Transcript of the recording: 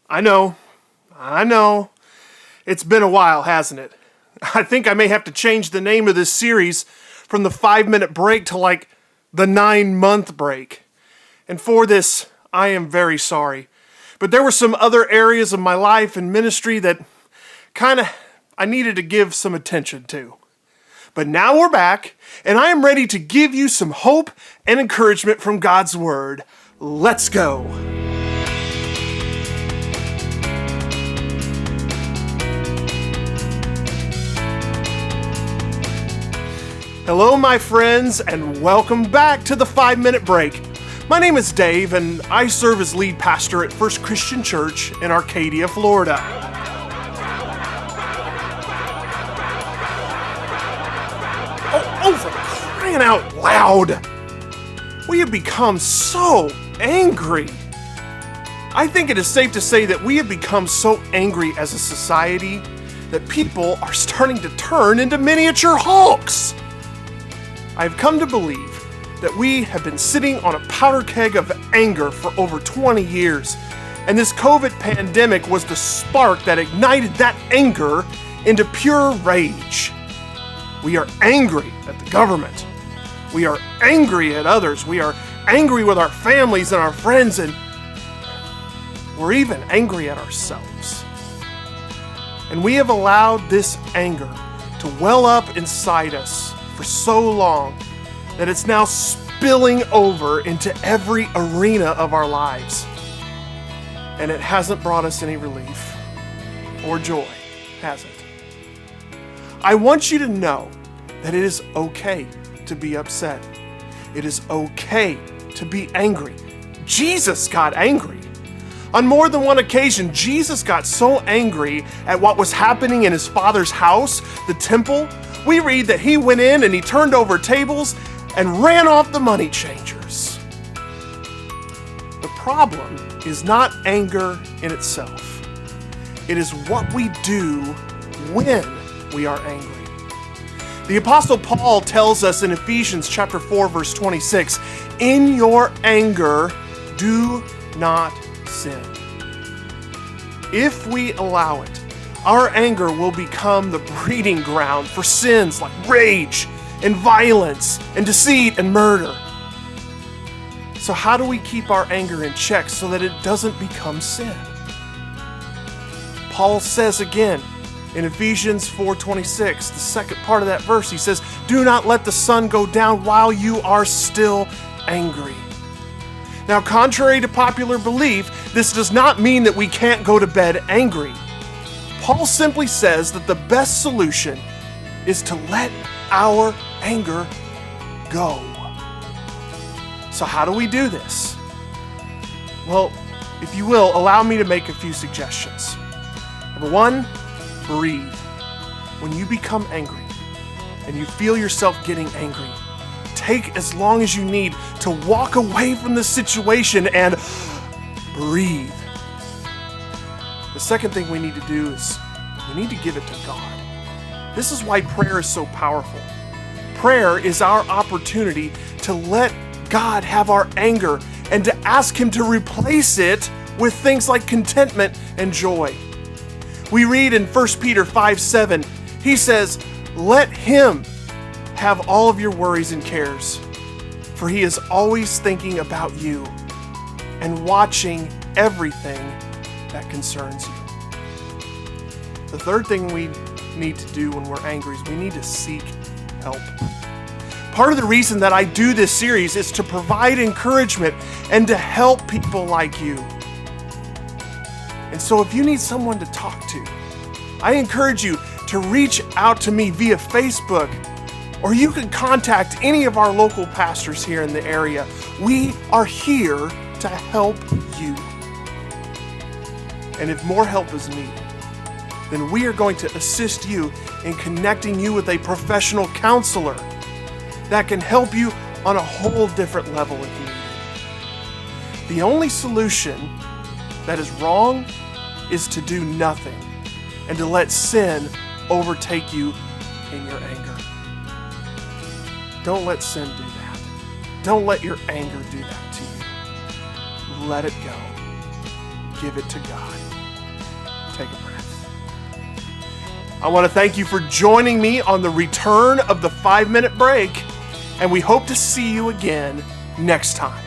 I know. It's been a while, hasn't it? I think I may have to change the name of this series from the 5-minute break to like the 9-month break. And for this, I am very sorry. But there were some other areas of my life and ministry that I needed to give some attention to. But now we're back, and I am ready to give you some hope and encouragement from God's Word. Let's go. Hello, my friends, and welcome back to the 5-minute break. My name is Dave, and I serve as lead pastor at First Christian Church in Arcadia, Florida. Oh, for crying out loud! We have become so angry. I think it is safe to say that we have become so angry as a society that people are starting to turn into miniature Hulks. I've come to believe that we have been sitting on a powder keg of anger for over 20 years, and this COVID pandemic was the spark that ignited that anger into pure rage. We are angry at the government. We are angry at others. We are angry with our families and our friends, and we're even angry at ourselves. And we have allowed this anger to well up inside us for so long that it's now spilling over into every arena of our lives. And it hasn't brought us any relief or joy, has it? I want you to know that it is okay to be upset. It is okay to be angry. Jesus got angry. On more than one occasion, Jesus got so angry at what was happening in his Father's house, the temple. We read that he went in and he turned over tables and ran off the money changers. The problem is not anger in itself. It is what we do when we are angry. The Apostle Paul tells us in Ephesians chapter 4, verse 26, "In your anger, do not sin." If we allow it, our anger will become the breeding ground for sins like rage and violence and deceit and murder. So how do we keep our anger in check so that it doesn't become sin? Paul says again in Ephesians 4:26, the second part of that verse, he says, "Do not let the sun go down while you are still angry." Now, contrary to popular belief, this does not mean that we can't go to bed angry. Paul simply says that the best solution is to let our anger go. So how do we do this? Well, if you will, allow me to make a few suggestions. Number one, breathe. When you become angry and you feel yourself getting angry, take as long as you need to walk away from the situation and breathe. The second thing we need to do is we need to give it to God. This is why prayer is so powerful. Prayer is our opportunity to let God have our anger and to ask Him to replace it with things like contentment and joy. We read in 1 Peter 5:7, he says, "Let Him have all of your worries and cares, for He is always thinking about you and watching everything that concerns you." The third thing we need to do when we're angry is we need to seek help. Part of the reason that I do this series is to provide encouragement and to help people like you. And so if you need someone to talk to, I encourage you to reach out to me via Facebook, or you can contact any of our local pastors here in the area. We are here to help you. And if more help is needed, then we are going to assist you in connecting you with a professional counselor that can help you on a whole different level if needed. The only solution that is wrong is to do nothing and to let sin overtake you in your anger. Don't let sin do that. Don't let your anger do that to you. Let it go. Give it to God. take a breath. I want to thank you for joining me on the return of the 5-minute break, and we hope to see you again next time.